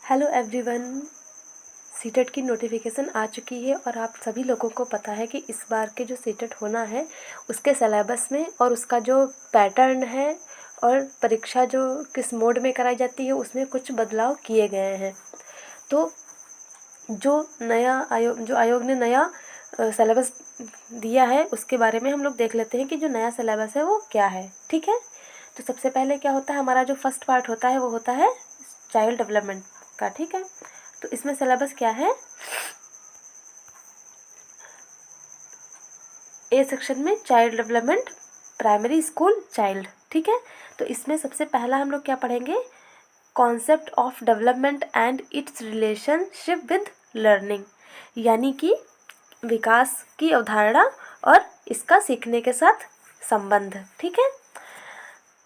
Hello everyone. CTET की notification आ चुकी है और आप सभी लोगों को पता है कि इस बार के जो सीटेट होना है उसके सिलेबस में और उसका जो पैटर्न है और परीक्षा जो किस मोड में कराई जाती है उसमें कुछ बदलाव किए गए हैं। तो जो आयोग ने नया सिलेबस दिया है उसके बारे में हम लोग देख लेते हैं कि जो नया सिलेबस है वो क्या है। ठीक है, तो सबसे पहले क्या होता है, हमारा जो फर्स्ट पार्ट होता है वो होता है चाइल्ड डेवलपमेंट का। ठीक है, तो इसमें सिलेबस क्या है, ए सेक्शन में child development primary school child. ठीक है, तो इसमें सबसे पहला हम लोग क्या पढ़ेंगे, concept of development and it's relationship with learning, यानी कि विकास की अवधारणा और इसका सीखने के साथ संबंध। ठीक है,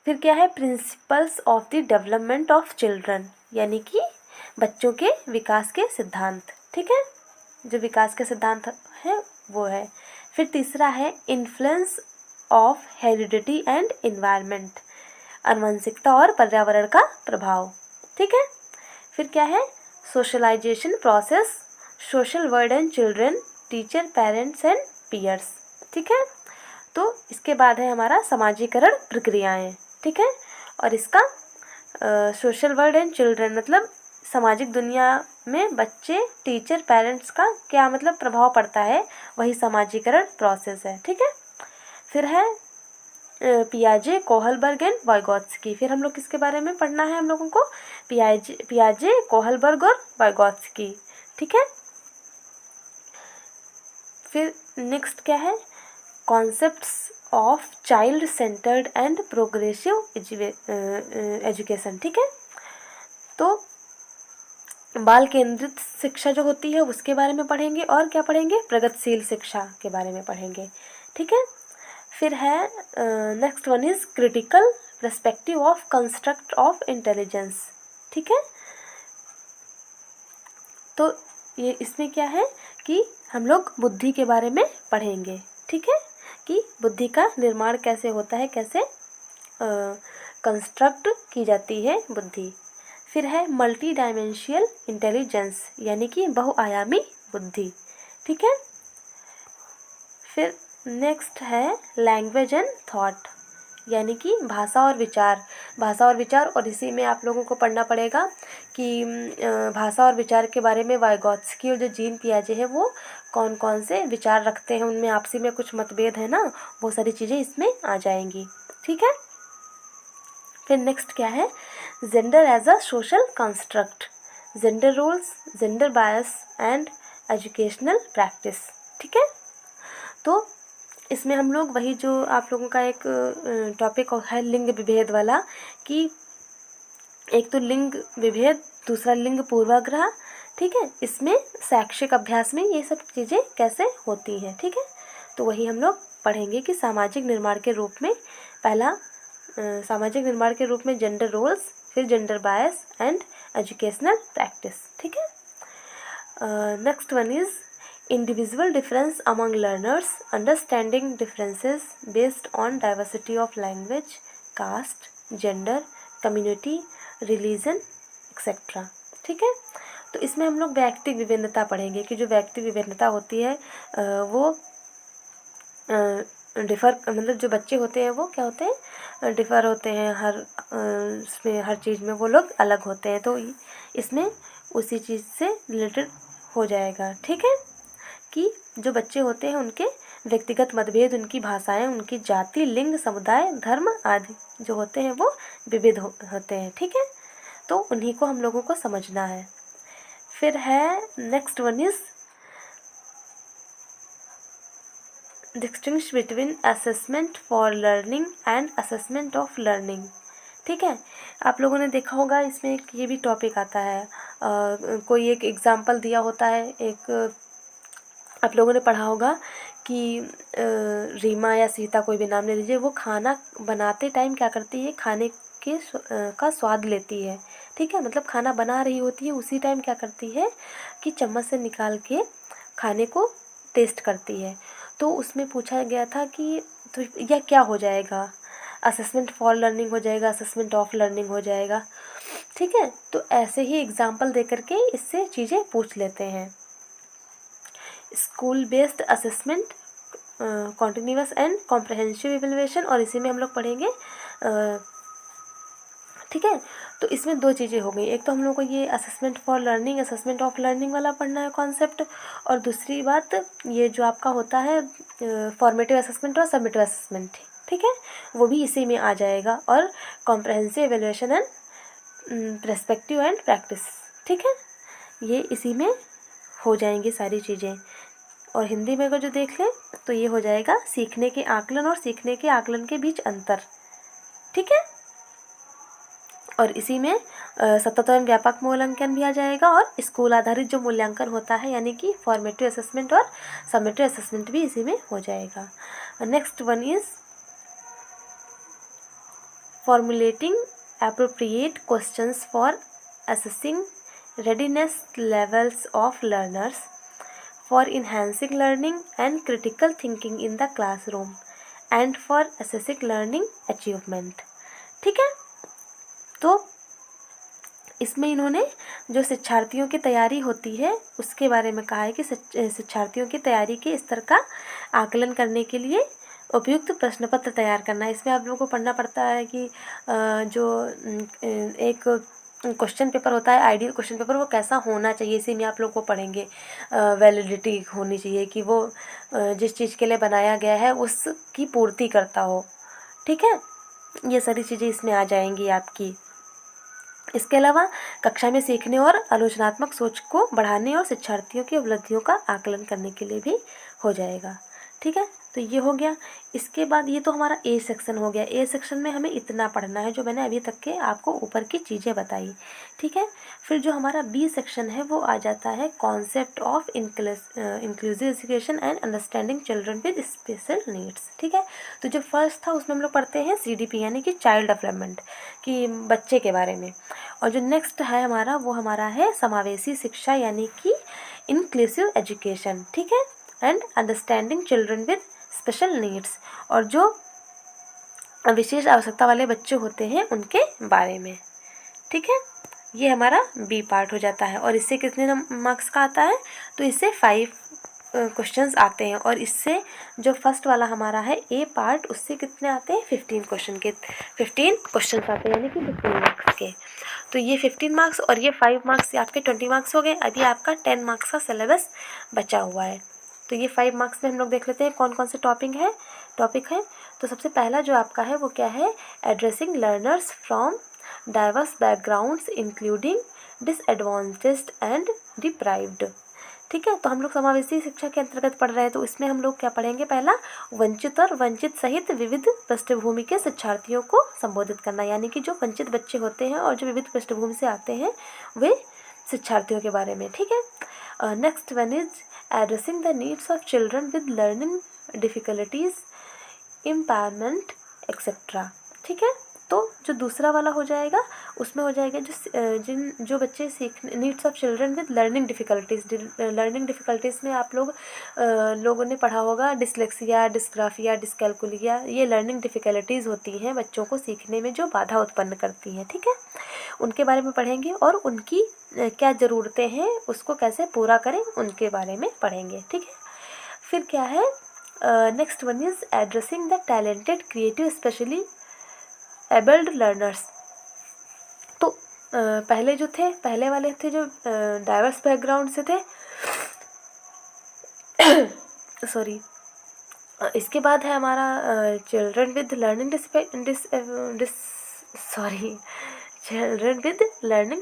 फिर क्या है, principles of the development of children, यानी कि बच्चों के विकास के सिद्धांत। ठीक है, जो विकास के सिद्धांत है वो है। फिर तीसरा है influence of heredity and environment, आनुवंशिकता और पर्यावरण का प्रभाव। ठीक है, फिर क्या है, socialisation process, social world and children, teacher parents and peers. ठीक है, तो इसके बाद है हमारा समाजीकरण प्रक्रियाएं। ठीक है, और इसका सोशल वर्ल्ड एंड चिल्ड्रन मतलब सामाजिक दुनिया में बच्चे, टीचर, पेरेंट्स का क्या मतलब प्रभाव पड़ता है, वही समाजीकरण प्रोसेस है। ठीक है, फिर है पियाजे, कोहलबर्ग एंड वाइगोत्स्की। फिर हम लोग किसके बारे में पढ़ना है हम लोगों को, पियाजे, कोहलबर्ग और वाइगोत्स्की। ठीक है, फिर नेक्स्ट क्या है, concepts of child centred and progressive education. ठीक है, तो बाल केंद्रित शिक्षा जो होती है उसके बारे में पढ़ेंगे और क्या पढ़ेंगे, प्रगतिशील शिक्षा के बारे में पढ़ेंगे। ठीक है, फिर है next one is critical perspective of construct of intelligence. ठीक है, तो ये इसमें क्या है कि हम लोग बुद्धि के बारे में पढ़ेंगे। ठीक है, कि बुद्धि का निर्माण कैसे होता है, कैसे कंस्ट्रक्ट की जाती है बुद्धि। फिर है मल्टी डायमेंशियल इंटेलिजेंस, यानी कि बहुआयामी बुद्धि। ठीक है, फिर नेक्स्ट है लैंग्वेज एंड थॉट, यानी कि भाषा और विचार। भाषा और विचार, और इसी में आप लोगों को पढ़ना पड़ेगा कि भाषा और विचार के बारे में वाइगोत्स्की और जो जीन पियाजे है वो कौन कौन से विचार रखते हैं, उनमें आपसी में कुछ मतभेद है ना, वो सारी चीज़ें इसमें आ जाएंगी। ठीक है, फिर नेक्स्ट क्या है, gender as a social construct, gender roles, gender bias and educational practice. ठीक है, तो इसमें हम लोग वही जो आप लोगों का एक टॉपिक है लिंग विभेद वाला, कि एक तो लिंग विभेद, दूसरा लिंग पूर्वाग्रह। ठीक है, इसमें शैक्षिक अभ्यास में ये सब चीज़ें कैसे होती हैं। ठीक है, तो वही हम लोग पढ़ेंगे कि सामाजिक निर्माण के रूप में पहला सामाजिक निर्माण के रूप में जेंडर रोल्स, फिर gender bias and educational practice. ठीक है, next one is individual difference among learners, understanding differences based on diversity of language, caste, gender, community, religion, etc. ठीक है, तो इसमें हम लोग व्यक्तिगत विभिन्नता पढ़ेंगे कि जो व्यक्तिगत विभिन्नता होती है वो डिफ़र मतलब जो बच्चे होते हैं वो क्या होते हैं, डिफ़र होते हैं, हर उसमें हर चीज़ में वो लोग अलग होते हैं, तो इसमें उसी चीज़ से रिलेटेड हो जाएगा। ठीक है, कि जो बच्चे होते हैं उनके व्यक्तिगत मतभेद, उनकी भाषाएं, उनकी जाति, लिंग, समुदाय, धर्म आदि जो होते हैं वो विविध होते हैं। ठीक है, तो उन्हीं को हम लोगों को समझना है। फिर है next one is distinguish between assessment for learning and assessment of learning. ठीक है, आप लोगों ने देखा होगा इसमें एक ये भी टॉपिक आता है, कोई एक एग्जाम्पल दिया होता है, एक आप लोगों ने पढ़ा होगा कि रीमा या सीता, कोई भी नाम ले लीजिए, वो खाना बनाते टाइम क्या करती है, खाने के का स्वाद लेती है। ठीक है, मतलब खाना बना रही होती है, उसी टाइम क्या करती है कि चम्मच से निकाल के खाने को टेस्ट करती है। तो उसमें पूछा गया था कि तो यह क्या हो जाएगा, असेसमेंट फॉर लर्निंग हो जाएगा, असेसमेंट ऑफ लर्निंग हो जाएगा। ठीक है, तो ऐसे ही एग्जाम्पल दे करके इससे चीज़ें पूछ लेते हैं। School based assessment, continuous and comprehensive evaluation, और इसी में हम लोग पढ़ेंगे। ठीक है, तो इसमें दो चीज़ें हो गई, एक तो हम लोग को ये assessment for learning, assessment of learning वाला पढ़ना है कॉन्सेप्ट, और दूसरी बात ये जो आपका होता है फॉर्मेटिव असेसमेंट और सबमिटिव असेसमेंट, ठीक है, वो भी इसी में आ जाएगा, और comprehensive evaluation and perspective and practice, ठीक है, ये इसी में हो जाएंगी सारी चीज़ें। और हिंदी में अगर जो देख लें तो ये हो जाएगा सीखने के आकलन और सीखने के आकलन के बीच अंतर, ठीक है, और इसी में सतत एवं व्यापक मूल्यांकन भी आ जाएगा, और स्कूल आधारित जो मूल्यांकन होता है यानी कि फॉर्मेटिव असेसमेंट और समेटिव असेसमेंट भी इसी में हो जाएगा। Next one is formulating appropriate questions for assessing readiness levels of learners, for enhancing learning and critical thinking in the classroom, and for assessing learning achievement, ठीक है। तो इसमें इन्होंने जो शिक्षार्थियों की तैयारी होती है उसके बारे में कहा है कि शिक्षार्थियों की तैयारी के स्तर का आकलन करने के लिए उपयुक्त प्रश्न पत्र तैयार करना है। इसमें आप लोगों को पढ़ना पड़ता है कि जो एक क्वेश्चन पेपर होता है, आइडियल क्वेश्चन पेपर, वो कैसा होना चाहिए, इसी में आप लोग को पढ़ेंगे। वैलिडिटी होनी चाहिए कि वो जिस चीज़ के लिए बनाया गया है उसकी पूर्ति करता हो, ठीक है, ये सारी चीज़ें इसमें आ जाएंगी आपकी। इसके अलावा कक्षा में सीखने और आलोचनात्मक सोच को बढ़ाने और शिक्षार्थियों की उपलब्धियों का आकलन करने के लिए भी हो जाएगा, ठीक है। तो ये हो गया। इसके बाद ये तो हमारा ए सेक्शन हो गया। ए सेक्शन में हमें इतना पढ़ना है जो मैंने अभी तक के आपको ऊपर की चीज़ें बताई, ठीक है। फिर जो हमारा बी सेक्शन है वो आ जाता है concept of inclusive education and understanding children with special needs, ठीक है। तो जो फर्स्ट था उसमें हम लोग पढ़ते हैं CDP यानी कि चाइल्ड डेवलपमेंट, कि बच्चे के बारे में, और जो नेक्स्ट है हमारा वो हमारा है समावेशी शिक्षा यानी कि इंक्लूसिव एजुकेशन, ठीक है, and understanding children with special needs, और जो विशेष आवश्यकता वाले बच्चे होते हैं उनके बारे में, ठीक है। ये हमारा बी पार्ट हो जाता है, और इससे कितने मार्क्स का आता है, तो इससे 5 क्वेश्चंस आते हैं, और इससे जो फर्स्ट वाला हमारा है ए पार्ट उससे कितने आते हैं 15 क्वेश्चंस आते हैं, यानी कि 15 मार्क्स के। तो ये 15 मार्क्स और ये 5 मार्क्स, आपके 20 मार्क्स हो गए। अभी आपका 10 मार्क्स का सिलेबस बचा हुआ है। तो ये 5 मार्क्स में हम लोग देख लेते हैं कौन कौन से टॉपिक है। तो सबसे पहला जो आपका है वो क्या है, addressing learners from diverse backgrounds including disadvantaged and deprived, ठीक है। तो हम लोग समावेशी शिक्षा के अंतर्गत पढ़ रहे हैं, तो इसमें हम लोग क्या पढ़ेंगे, पहला वंचित और वंचित सहित विविध पृष्ठभूमि के शिक्षार्थियों को संबोधित करना, यानी कि जो वंचित बच्चे होते हैं और जो विविध पृष्ठभूमि से आते हैं वे शिक्षार्थियों के बारे में, ठीक है। Next one is addressing the needs of children with learning difficulties, impairment etcetera, ठीक है। तो जो दूसरा वाला हो जाएगा उसमें हो जाएगा जो बच्चे सीखने, needs of children with learning difficulties में आप लोगों ने पढ़ा होगा डिसलेक्सिया, डिस्ग्राफिया, डिस्कैल्कुलिया, ये लर्निंग डिफ़िकल्टीज़ होती हैं बच्चों को सीखने में जो बाधा उत्पन्न करती हैं, ठीक है। उनके बारे में पढ़ेंगे और उनकी क्या ज़रूरतें हैं उसको कैसे पूरा करें उनके बारे में पढ़ेंगे, ठीक है। फिर क्या है, next one is addressing the talented creative specially abled learners. तो पहले वाले थे जो डाइवर्स बैकग्राउंड से थे सॉरी। इसके बाद है हमारा चिल्ड्रन विद लर्निंग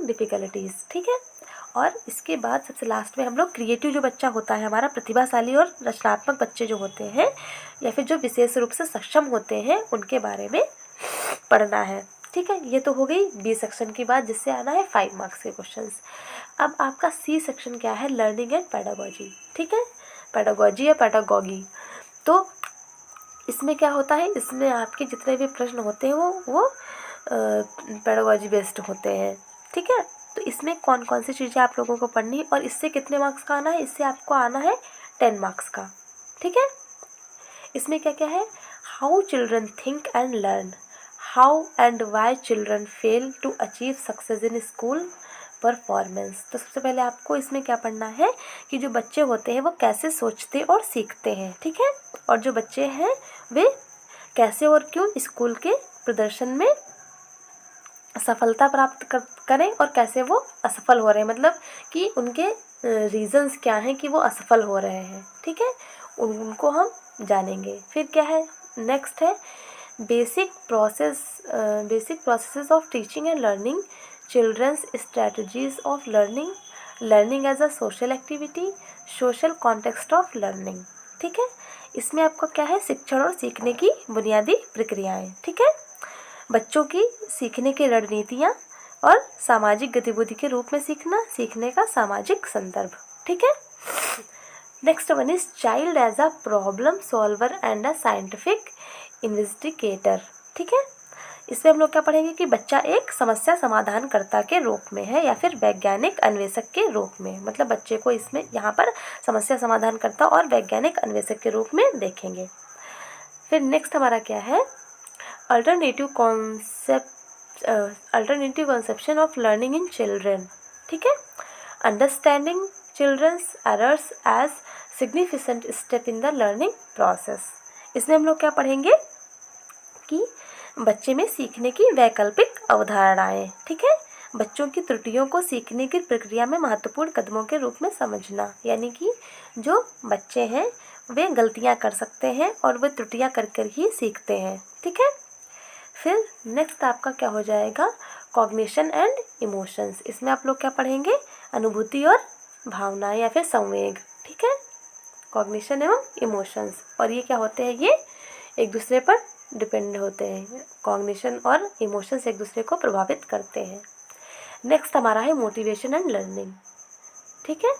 डिफ़िकल्टीज़, ठीक है। और इसके बाद सबसे लास्ट में हम लोग क्रिएटिव जो बच्चा होता है हमारा, प्रतिभाशाली और रचनात्मक बच्चे जो होते हैं या फिर जो विशेष रूप से सक्षम होते हैं उनके बारे में पढ़ना है, ठीक है। ये तो हो गई बी सेक्शन की बात, जिससे आना है 5 मार्क्स के क्वेश्चंस। अब आपका सी सेक्शन क्या है, लर्निंग एंड पेडागोजी, ठीक है, पेडागोजी या पेडागोगी। तो इसमें क्या होता है, इसमें आपके जितने भी प्रश्न होते हैं वो पेडागोजी बेस्ड होते हैं, ठीक है। तो इसमें कौन कौन सी चीज़ें आप लोगों को पढ़नी है और इससे कितने मार्क्स का आना है, इससे आपको आना है 10 मार्क्स का, ठीक है। इसमें क्या क्या है, how children think and learn, how and why children fail to achieve success in school performance. तो सबसे पहले आपको इसमें क्या पढ़ना है कि जो बच्चे होते हैं वो कैसे सोचते और सीखते हैं, ठीक है, और जो बच्चे हैं वे कैसे और क्यों स्कूल के प्रदर्शन में सफलता प्राप्त करें और कैसे वो असफल हो रहे हैं, मतलब कि उनके रीजंस क्या हैं कि वो असफल हो रहे हैं, ठीक है, उनको हम जानेंगे। फिर क्या है, नेक्स्ट है basic processes of teaching and learning, children's strategies of learning, learning as a social activity, social context of learning, ठीक है। इसमें आपका क्या है, शिक्षण और सीखने की बुनियादी प्रक्रियाएं, ठीक है, बच्चों की सीखने की रणनीतियाँ और सामाजिक गतिविधि के रूप में सीखना, सीखने का सामाजिक संदर्भ, ठीक है। Next one is child as a problem solver and a scientific investigator, ठीक है। इसमें हम लोग क्या पढ़ेंगे कि बच्चा एक समस्या समाधानकर्ता के रूप में है या फिर वैज्ञानिक अन्वेषक के रूप में, मतलब बच्चे को इसमें यहाँ पर समस्या समाधानकर्ता और वैज्ञानिक अन्वेषक के रूप में देखेंगे। फिर नेक्स्ट हमारा क्या है, alternative conception of learning in children, ठीक है, understanding children's errors as significant step in the learning process. इसमें हम लोग क्या पढ़ेंगे कि बच्चे में सीखने की वैकल्पिक अवधारणाएं, ठीक है, बच्चों की त्रुटियों को सीखने की प्रक्रिया में महत्वपूर्ण कदमों के रूप में समझना, यानी कि जो बच्चे हैं वे गलतियां कर सकते हैं और वे त्रुटियां कर कर ही सीखते हैं, ठीक है। फिर नेक्स्ट आपका क्या हो जाएगा, कॉग्निशन एंड इमोशंस। इसमें आप लोग क्या पढ़ेंगे, अनुभूति और भावनाएं या फिर संवेग, ठीक है, कॉग्निशन एवं इमोशंस, और ये क्या होते हैं, ये एक दूसरे पर डिपेंड होते हैं, कॉग्निशन और इमोशंस एक दूसरे को प्रभावित करते हैं। नेक्स्ट हमारा है मोटिवेशन एंड लर्निंग, ठीक है,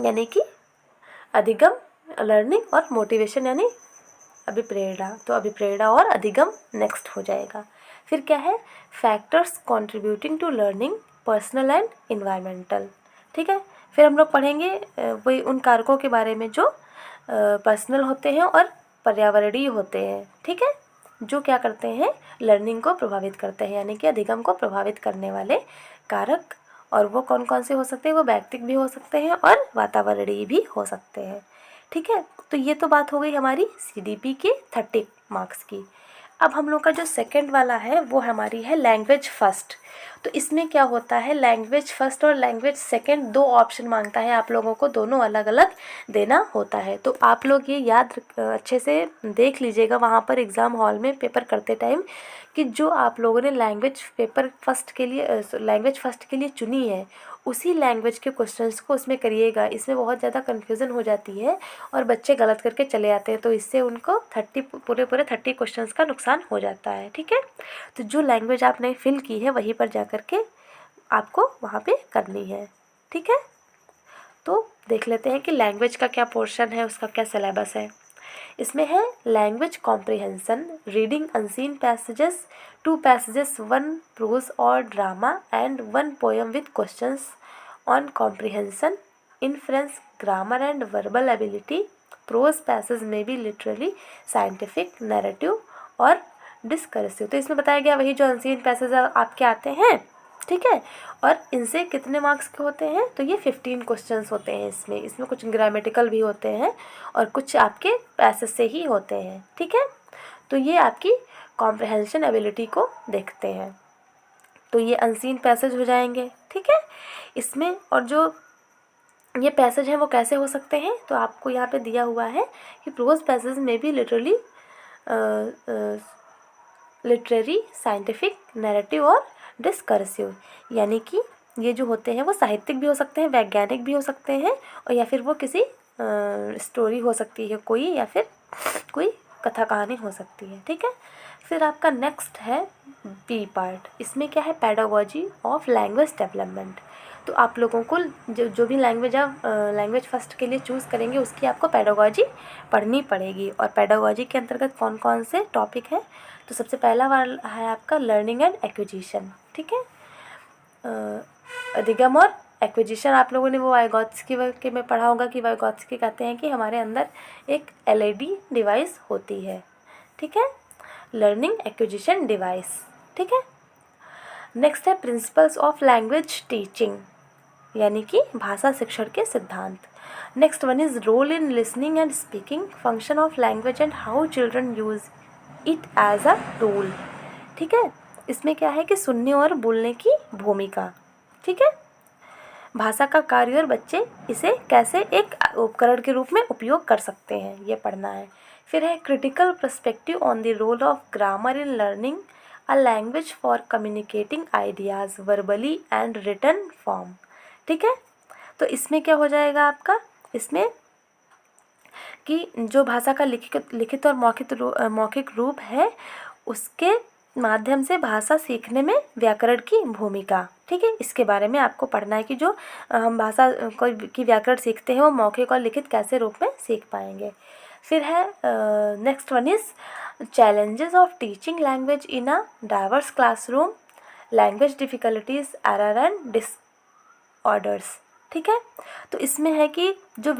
यानी कि अधिगम, लर्निंग और मोटिवेशन यानी अभिप्रेरणा, तो अभिप्रेरणा और अधिगम नेक्स्ट हो जाएगा। फिर क्या है, factors contributing to learning, personal and environmental, ठीक है। फिर हम लोग पढ़ेंगे वही उन कारकों के बारे में जो पर्सनल होते हैं और पर्यावरणीय होते हैं, ठीक है, जो क्या करते हैं, लर्निंग को प्रभावित करते हैं, यानी कि अधिगम को प्रभावित करने वाले कारक, और वो कौन कौन से हो सकते हैं, वो व्यक्तिगत भी हो सकते हैं और वातावरणीय भी हो सकते हैं, ठीक है। तो ये तो बात हो गई हमारी CDP के 30 मार्क्स की। अब हम लोग का जो सेकंड वाला है वो हमारी है लैंग्वेज फर्स्ट। तो इसमें क्या होता है, लैंग्वेज फर्स्ट और लैंग्वेज सेकंड दो ऑप्शन मांगता है आप लोगों को, दोनों अलग अलग देना होता है। तो आप लोग ये याद अच्छे से देख लीजिएगा वहाँ पर एग्ज़ाम हॉल में पेपर करते टाइम कि जो आप लोगों ने लैंग्वेज फर्स्ट के लिए चुनी है उसी लैंग्वेज के क्वेश्चंस को उसमें करिएगा। इसमें बहुत ज़्यादा कन्फ्यूज़न हो जाती है और बच्चे गलत करके चले आते हैं, तो इससे उनको 30 क्वेश्चंस का नुकसान हो जाता है, ठीक है। तो जो लैंग्वेज आपने फिल की है वहीं पर जा कर के आपको वहाँ पे करनी है, ठीक है। तो देख लेते हैं कि लैंग्वेज का क्या पोर्शन है, उसका क्या सिलेबस है। इसमें है language comprehension, reading unseen passages, 2 passages, 1 prose और drama and 1 poem with questions on comprehension, inference, grammar and verbal ability. Prose passage में भी लिटरली, साइंटिफिक, नैरेटिव और डिस्कर्सिव। तो इसमें बताया गया वही जो अनसीन पैसेज आपके आते हैं, ठीक है, और इनसे कितने मार्क्स के होते हैं, तो ये 15 क्वेश्चंस होते हैं। इसमें कुछ ग्रामेटिकल भी होते हैं और कुछ आपके पैसेज से ही होते हैं, ठीक है। तो ये आपकी कॉम्प्रिहेंशन एबिलिटी को देखते हैं, तो ये अनसीन पैसेज हो जाएंगे, ठीक है। इसमें और जो ये पैसेज हैं वो कैसे हो सकते हैं, तो आपको यहाँ पे दिया हुआ है कि प्रोज पैसेज में भी लिटरली, लिटरेरी, साइंटिफिक, नैरेटिव और डिस्कर्सिव, यानी कि ये जो होते हैं वो साहित्यिक भी हो सकते हैं, वैज्ञानिक भी हो सकते हैं, और या फिर वो किसी स्टोरी हो सकती है कोई, या फिर कोई कथा कहानी हो सकती है, ठीक है। फिर आपका नेक्स्ट है बी पार्ट। इसमें क्या है, पेडागोजी ऑफ लैंग्वेज डेवलपमेंट। तो आप लोगों को जो भी लैंग्वेज आप लैंग्वेज फर्स्ट के लिए चूज़ करेंगे उसकी आपको पेडागोजी पढ़नी पड़ेगी। और पेडागोजी के अंतर्गत कौन कौन से टॉपिक हैं, तो सबसे पहला वाला है आपका लर्निंग एंड एक्विजिशन, ठीक है, अधिगम और एक्विजिशन। आप लोगों ने वो वाइगॉत्स्की के में पढ़ा होगा कि वाइगॉत्स्की कहते हैं कि हमारे अंदर एक LED डिवाइस होती है, ठीक है। Learning acquisition device. ठीक है। नेक्स्ट है प्रिंसिपल्स ऑफ लैंग्वेज टीचिंग, यानी कि भाषा शिक्षण के सिद्धांत। Next one is role in listening and speaking, function of language and how children use it as a tool. ठीक है। इसमें क्या है कि सुनने और बोलने की भूमिका। ठीक है। भाषा का कार्य और बच्चे इसे कैसे एक उपकरण के रूप में उपयोग कर सकते हैं, ये पढ़ना है। फिर है critical perspective on the role of grammar in learning a language for communicating ideas verbally and written form. ठीक है। तो इसमें क्या हो जाएगा आपका, इसमें कि जो भाषा का लिखित और मौखिक रूप है उसके माध्यम से भाषा सीखने में व्याकरण की भूमिका। ठीक है। इसके बारे में आपको पढ़ना है कि जो हम भाषा की व्याकरण सीखते हैं वो मौखिक और लिखित कैसे रूप में सीख पाएंगे। फिर है next one is challenges of teaching language in a diverse classroom, language difficulties, error and disorders. ठीक है। तो इसमें है कि जो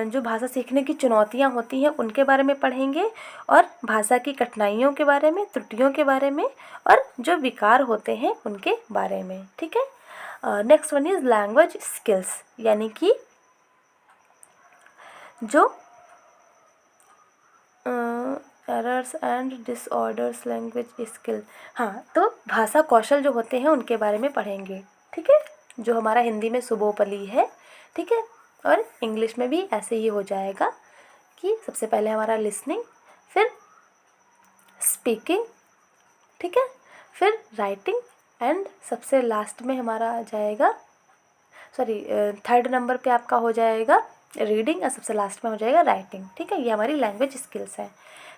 जो भाषा सीखने की चुनौतियाँ होती हैं उनके बारे में पढ़ेंगे, और भाषा की कठिनाइयों के बारे में, त्रुटियों के बारे में, और जो विकार होते हैं उनके बारे में। ठीक है। Next one is language skills, यानी कि जो errors and disorders language skill, हाँ, तो भाषा कौशल जो होते हैं उनके बारे में पढ़ेंगे। ठीक है। जो हमारा हिंदी में सुबोपली है। ठीक है। और इंग्लिश में भी ऐसे ही हो जाएगा कि सबसे पहले हमारा लिसनिंग, फिर स्पीकिंग, ठीक है, फिर राइटिंग, एंड सबसे लास्ट में हमारा आ जाएगा, सॉरी, थर्ड नंबर पे आपका हो जाएगा रीडिंग, और सबसे लास्ट में हो जाएगा राइटिंग। ठीक है। ये हमारी लैंग्वेज स्किल्स हैं।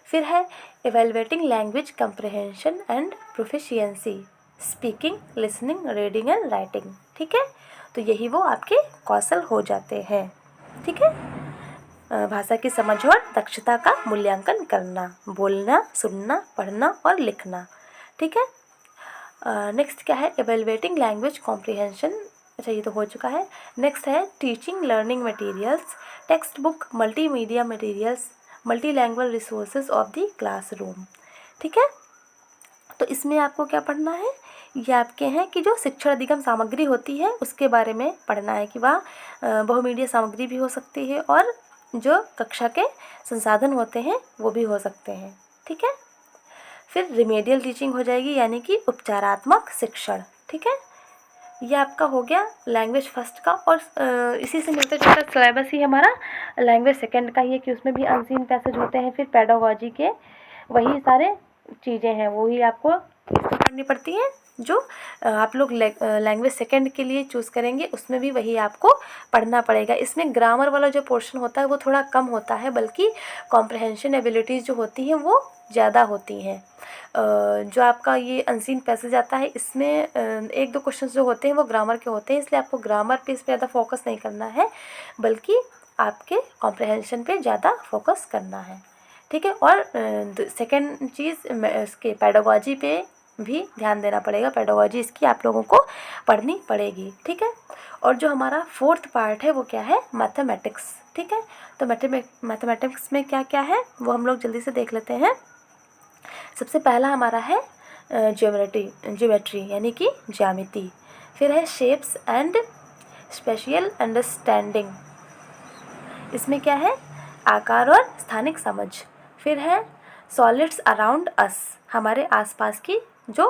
फिर है evaluating language comprehension and proficiency, speaking, listening, reading and writing. ठीक है। तो यही वो आपके कौशल हो जाते हैं। ठीक है। भाषा की समझ और दक्षता का मूल्यांकन करना, बोलना, सुनना, पढ़ना और लिखना। ठीक है। नेक्स्ट क्या है, इवेलुएटिंग लैंग्वेज कॉम्प्रिहेंशन, अच्छा ये तो हो चुका है। नेक्स्ट है teaching learning materials, text book, multimedia materials, multi language resources of the classroom. ठीक है। तो इसमें आपको क्या पढ़ना है, ये आपके हैं कि जो शिक्षण अधिगम सामग्री होती है उसके बारे में पढ़ना है कि वह बहुमीडिया सामग्री भी हो सकती है और जो कक्षा के संसाधन होते हैं वो भी हो सकते हैं। ठीक है। फिर रिमेडियल टीचिंग हो जाएगी, यानी कि उपचारात्मक शिक्षण। ठीक है। ये आपका हो गया लैंग्वेज फर्स्ट का, और इसी से मिलता जुलता सिलेबस ही हमारा लैंग्वेज सेकंड का ही है कि उसमें भी अनसीन पैसेज होते हैं। फिर पेडागोजी के वही सारे चीज़ें हैं, वही आपको पढ़नी पड़ती हैं जो आप लोग लैंग्वेज सेकंड के लिए चूज़ करेंगे, उसमें भी वही आपको पढ़ना पड़ेगा। इसमें ग्रामर वाला जो पोर्शन होता है वो थोड़ा कम होता है, बल्कि कॉम्प्रहेंशन एबिलिटीज़ जो होती हैं वो ज़्यादा होती हैं। जो आपका ये अनसीन पैसेज आता है इसमें एक दो क्वेश्चन जो होते हैं वो ग्रामर के होते हैं, इसलिए आपको ग्रामर पे इस पर ज़्यादा फोकस नहीं करना है, बल्कि आपके कॉम्प्रहेंशन पे ज़्यादा फोकस करना है। ठीक है। और सेकंड चीज़ इसके पेडागोजी पे भी ध्यान देना पड़ेगा, पेडागोजी इसकी आप लोगों को पढ़नी पड़ेगी। ठीक है। और जो हमारा फोर्थ पार्ट है वो क्या है, मैथमेटिक्स। ठीक है। तो मैथमेटिक्स में क्या क्या है वो हम लोग जल्दी से देख लेते हैं। सबसे पहला हमारा है ज्योमेट्री यानी कि ज्यामिति। फिर है शेप्स एंड स्पेशियल अंडरस्टैंडिंग, इसमें क्या है, आकार और स्थानिक समझ। फिर है सॉलिड्स अराउंड अस, हमारे आसपास की जो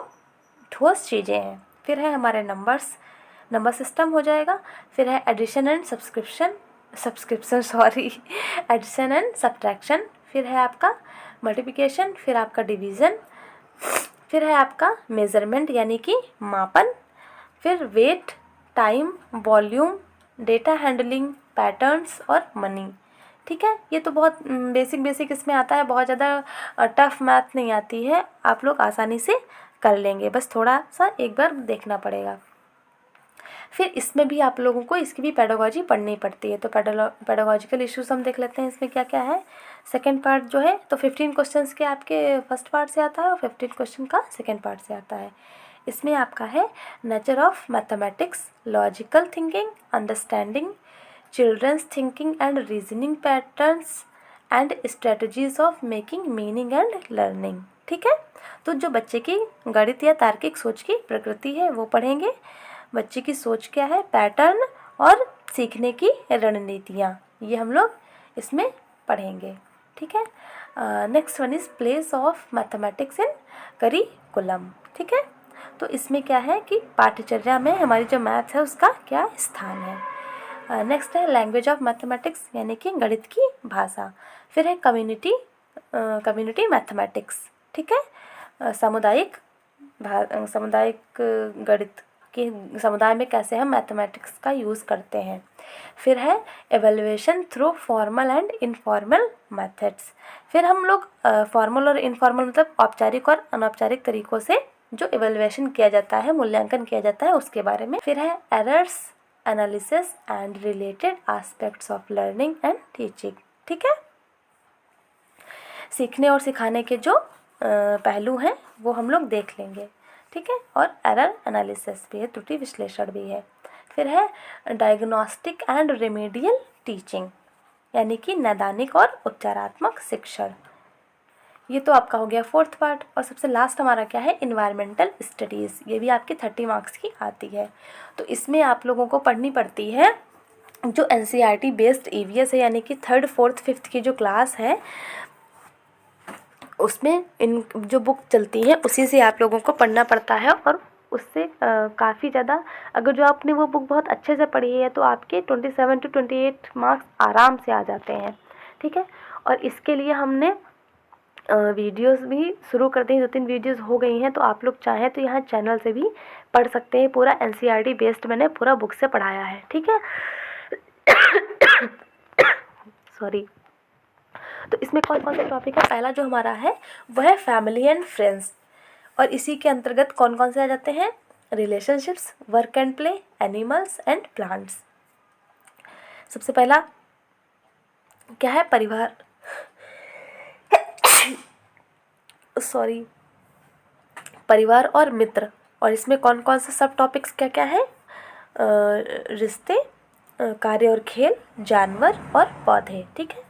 ठोस चीज़ें हैं। फिर है हमारे नंबर सिस्टम हो जाएगा। फिर है addition and addition and subtraction. फिर है आपका मल्टीप्लिकेशन। फिर आपका डिवीज़न। फिर है आपका मेज़रमेंट यानी कि मापन। फिर weight, time, volume, data handling, patterns और मनी। ठीक है। ये तो बहुत बेसिक इसमें आता है, बहुत ज़्यादा टफ मैथ नहीं आती है, आप लोग आसानी से कर लेंगे, बस थोड़ा सा एक बार देखना पड़ेगा। फिर इसमें भी आप लोगों को इसकी भी पेडागोजी पढ़नी पड़ती है। तो पेडागोजिकल इश्यूज हम देख लेते हैं इसमें क्या क्या है। सेकंड पार्ट जो है तो 15 क्वेश्चंस के आपके फर्स्ट पार्ट से आता है और 15 क्वेश्चन का सेकंड पार्ट से आता है। इसमें आपका है nature of mathematics, logical thinking, understanding, children's thinking and reasoning patterns and strategies of making meaning and learning. ठीक है। तो जो बच्चे की गणित या तार्किक सोच की प्रकृति है वो पढ़ेंगे। बच्चे की सोच क्या है, पैटर्न और सीखने की रणनीतियाँ, ये हम लोग इसमें पढ़ेंगे। ठीक है। Next one is place of mathematics in curriculum. ठीक है। तो इसमें क्या है कि पाठ्यचर्या में हमारी जो मैथ है उसका क्या स्थान है। नेक्स्ट है लैंग्वेज ऑफ मैथमेटिक्स, यानी कि गणित की भाषा। फिर है कम्युनिटी मैथमेटिक्स। ठीक है। सामुदायिक गणित कि समुदाय में कैसे हम मैथमेटिक्स का यूज़ करते हैं। फिर है evaluation through formal and informal methods. फिर हम लोग फॉर्मल और इनफॉर्मल मतलब औपचारिक और अनौपचारिक तरीक़ों से जो एवेल्युएशन किया जाता है, मूल्यांकन किया जाता है, उसके बारे में। फिर है errors analysis and related aspects of learning and teaching. ठीक है। सीखने और सिखाने के जो पहलू हैं वो हम लोग देख लेंगे। ठीक है। और एरर एनालिसिस भी है, त्रुटि विश्लेषण भी है। फिर है डायग्नोस्टिक एंड रेमेडियल टीचिंग, यानी कि नैदानिक और उपचारात्मक शिक्षण। ये तो आपका हो गया फोर्थ पार्ट। और सबसे लास्ट हमारा क्या है, इन्वायरमेंटल स्टडीज़। ये भी आपकी 30 मार्क्स की आती है। तो इसमें आप लोगों को पढ़नी पड़ती है जो NCERT बेस्ड EVS है, यानी कि 3rd 4th 5th की जो क्लास है उसमें इन जो बुक चलती हैं उसी से आप लोगों को पढ़ना पड़ता है। और उससे काफ़ी ज़्यादा, अगर जो आपने वो बुक बहुत अच्छे से पढ़ी है तो आपके 27 to 28 मार्क्स आराम से आ जाते हैं। ठीक है। और इसके लिए हमने वीडियोस भी शुरू कर दी, 2-3 वीडियोस हो गई हैं। तो आप लोग चाहें तो यहाँ चैनल से भी पढ़ सकते हैं। पूरा NCERT बेस्ड मैंने पूरा बुक से पढ़ाया है। ठीक है। सॉरी। तो इसमें कौन कौन से टॉपिक है, पहला जो हमारा है वह है फैमिली एंड फ्रेंड्स। और इसी के अंतर्गत कौन कौन से आ जाते हैं, relationships, work and play, animals and plants. सबसे पहला क्या है, परिवार सॉरी परिवार और मित्र। और इसमें कौन कौन से सब टॉपिक्स क्या क्या है, रिश्ते, कार्य और खेल, जानवर और पौधे। ठीक है।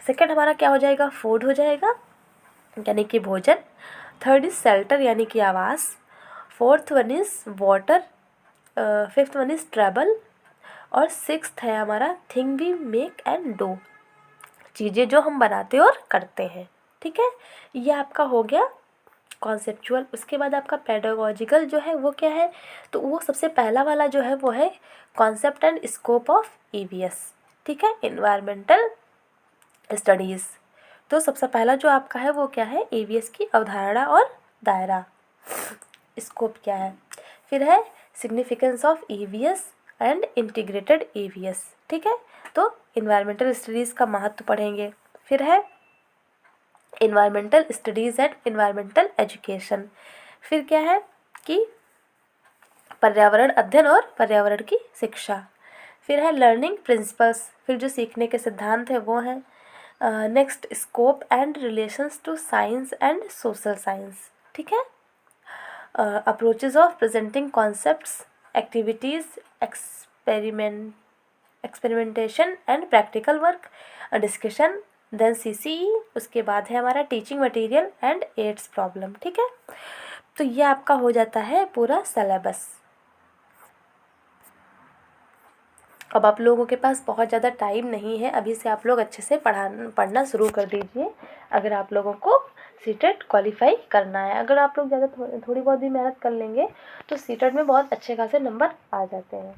सेकंड हमारा क्या हो जाएगा, फूड हो जाएगा, यानी कि भोजन। थर्ड इज शेल्टर, यानी कि आवास। Fourth one is water. Fifth one is travel. और सिक्स्थ है हमारा thing we make and do, चीज़ें जो हम बनाते और करते हैं। ठीक है। ये आपका हो गया कॉन्सेप्चुअल। उसके बाद आपका पेडागोजिकल जो है वो क्या है, तो वो सबसे पहला वाला जो है वो है concept and scope of EVS। ठीक है। Environmental studies. तो सबसे पहला जो आपका है वो क्या है, EVS की अवधारणा और दायरा, स्कोप क्या है। फिर है significance of EVS and integrated EVS। ठीक है। तो इन्वायरमेंटल स्टडीज़ का महत्व पढ़ेंगे। फिर है environmental studies and environmental education. फिर क्या है कि पर्यावरण अध्ययन और पर्यावरण की शिक्षा। फिर है लर्निंग प्रिंसिपल्स, फिर जो सीखने के सिद्धांत हैं वो हैं। Next scope and relations to science and social science. ठीक है। Approaches of presenting concepts, activities, experimentation and practical work, discussion, then CCE। उसके बाद है हमारा teaching material and aids problem. ठीक है। तो ये आपका हो जाता है पूरा सिलेबस। अब आप लोगों के पास बहुत ज़्यादा टाइम नहीं है, अभी से आप लोग अच्छे से पढ़ना शुरू कर दीजिए अगर आप लोगों को सीटेट क्वालिफाई करना है। अगर आप लोग ज़्यादा थोड़ी बहुत भी मेहनत कर लेंगे तो सीटेट में बहुत अच्छे खासे नंबर आ जाते हैं।